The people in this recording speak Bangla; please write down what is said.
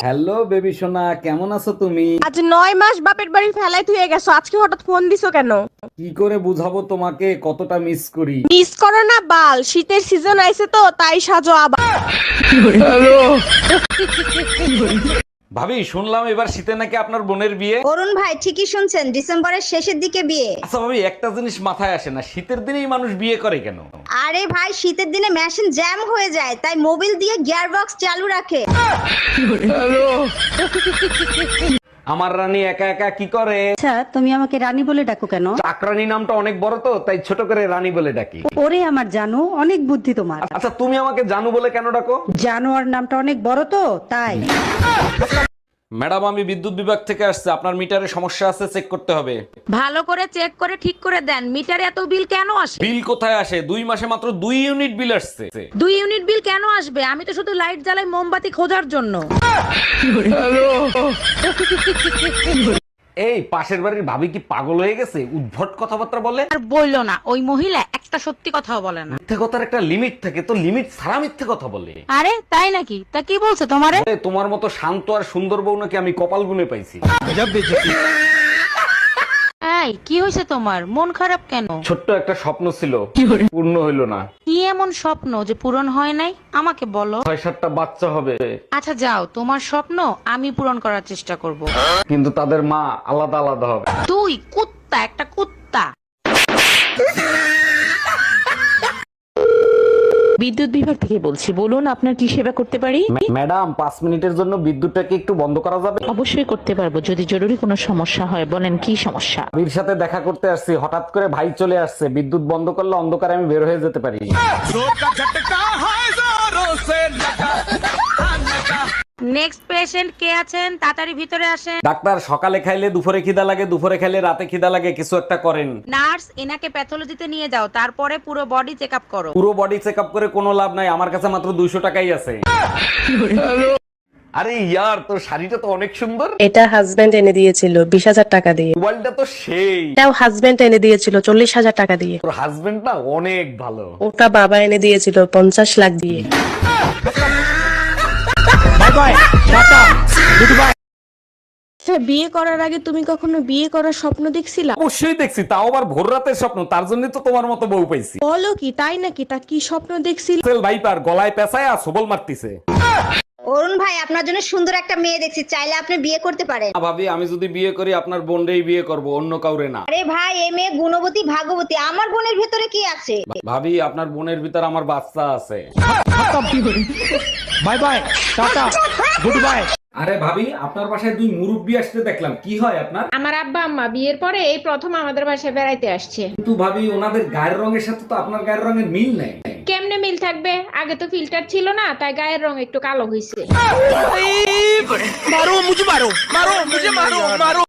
হ্যালো বেবি সোনা, কেমন আছো তুমি? আজ 9 মাস বাপের বাড়ি ফেলাই তুই গেছো, আজকে হঠাৎ ফোন দিছো কেন? কি করে বুঝাবো তোমাকে কতটা মিস করি। মিস করো না বাল, শীতের সিজন আইছে তো তাই সাজো আবার। ভাবি, শুনলাম এবার শীতে নাকি আপনার বোনের বিয়ে। অরুণ ভাই ঠিকই শুনছেন, ডিসেম্বরের শেষের দিকে বিয়ে। আচ্ছা ভাবি, একটা জিনিস মাথায় আসে না, শীতের দিনেই মানুষ বিয়ে করে কেন? আরে ভাই, শীতের দিনে মেশিন জ্যাম হয়ে যায়, তাই মোবিল দিয়ে গিয়ার বক্স চালু রাখে। আমার রানী একা একা কি করে? আচ্ছা, তুমি আমাকে রানী বলে ডাকো কেন? চাকরানী নামটা অনেক বড় তো, তাই ছোট করে রানী বলে ডাকি। ওরে আমার জানো, অনেক বুদ্ধি তোমার। আচ্ছা, তুমি আমাকে জানু বলে কেন ডাকো? জানোয়ার নামটা অনেক বড় তো তাই। ম্যাডাম, আমি বিদ্যুৎ বিভাগ থেকে আসছে, আপনার মিটারে সমস্যা আছে, চেক করতে হবে। ভালো করে চেক করে ঠিক করে দেন, মিটারে এত বিল কেন আসে? বিল কোথায় আসে? 2 মাসে মাত্র 2 ইউনিট বিল আসছে। 2 ইউনিট বিল কেন আসবে? আমি তো শুধু লাইট জ্বালাই মোমবাতি খোঁজার জন্য। এই পাশের বাড়ির ভাবি কি পাগল হয়ে গেছে? উদ্ভট কথাবার্তা বলে। আর বললো না, ওই মহিলা একটা সত্যি কথাও বলে না। মিথ্যে কথার একটা লিমিট থাকে, তো লিমিট ছাড়া মিথ্যে কথা বলে। আরে তাই নাকি? তা কি বলছে তোমারে? আরে, তোমার মতো শান্ত আর সুন্দর বউ নাকি আমি কপাল গুনে পাইছি। এই কি হয়েছে তোমার? মন খারাপ কেন? ছোট্ট একটা স্বপ্ন ছিল, পূর্ণ হইল না। কি এমন স্বপ্ন যে পূরণ হয় নাই? আমাকে বলো। 6-7টা বাচ্চা হবে, আচ্ছা যাও, তোমার স্বপ্ন আমি পূরণ করার চেষ্টা করব। কিন্তু তাদের মা আলাদা আলাদা হবে। তুই কুত্তা, একটা কুত্তা। বিদ্যুৎ বিভাগ থেকে বলছি, বলুন আপনার কি সেবা করতে পারি? ম্যাডাম, 5 মিনিটের জন্য বিদ্যুৎটাকে একটু বন্ধ করা যাবে? অবশ্যই করতে পারবো, যদি জরুরি কোনো সমস্যা হয়। বলেন কি সমস্যা? ভাবির সাথে দেখা করতে আসছি, হঠাৎ করে ভাই চলে আসছে, বিদ্যুৎ বন্ধ করলে অন্ধকারে আমি বের হয়ে যেতে পারি। নেক্সট পেশেন্ট কে আছেন? তাড়াতাড়ি ভিতরে আসেন। ডাক্তার, সকালে খাইলে দুপুরে খিদা লাগে, দুপুরে খাইলে রাতে খিদা লাগে, কিছু একটা করেন। নার্স, এনাকে প্যাথোলজিতে নিয়ে যাও, তারপরে পুরো বডি চেকআপ করো। পুরো বডি চেক আপ করে কোনো লাভ নাই, আমার কাছে মাত্র 200 টাকাই আছে। আরে ইয়ার, তোর শাড়িটা তো অনেক সুন্দর। এটা হাজবেন্ড এনে দিয়েছিল 20,000 টাকা দিয়ে। মোবাইলটা তো সেই। এটাও হাজবেন্ড এনে দিয়েছিল 40,000 টাকা দিয়ে। তোর হাজবেন্ড না অনেক ভালো। ওটা বাবা এনে দিয়েছিল 50 লাখ দিয়ে। আচ্ছা, বিয়ে করার আগে তুমি কখনো বিয়ে করার স্বপ্ন দেখছিলা? অবশ্যই দেখছি, তাও আবার ভোর রাতের স্বপ্ন, তার জন্য তো তোমার মতো বউ পাইছি। বলো কি, তাই নাকি? তা কি স্বপ্ন দেখছিল? সেল ভাইপার গলায় পেঁচায় আর সবল মারতিছে। অরুণ ভাই, আপনার জন্য সুন্দর একটা মেয়ে দেখছি, চাইলে আপনি বিয়ে করতে পারেন। ভাবি, আমি যদি বিয়ে করি আপনার বোনটাই বিয়ে করব, অন্য কাউরে না। আরে ভাই, এই মেয়ে গুণবতী ভাগবতী, আমার বোনের ভেতরে কি আছে? ভাবি, আপনার বোনের ভিতর আমার বাচ্চা আছে। Bye bye, tata, good bye. আরে ভাবি, আপনার বাসায় 2 মুরব্বি আসতে দেখলাম, কি হয় আপনার? আমার আব্বা আম্মা বিয়ের পরে এই প্রথম আমাদের বাসায় বেড়াইতে আসছে। কিন্তু ভাবি, ওনাদের গায়ের রঙের সাথে তো আপনার গায়ের রঙের মিল নেই। কেমনে মিল থাকবে? আগে তো ফিল্টার ছিল না, তাই গায়ের রং একটু কালো হয়েছে। মারো মুঝে, মারো মারো মুঝে, মারো মারো।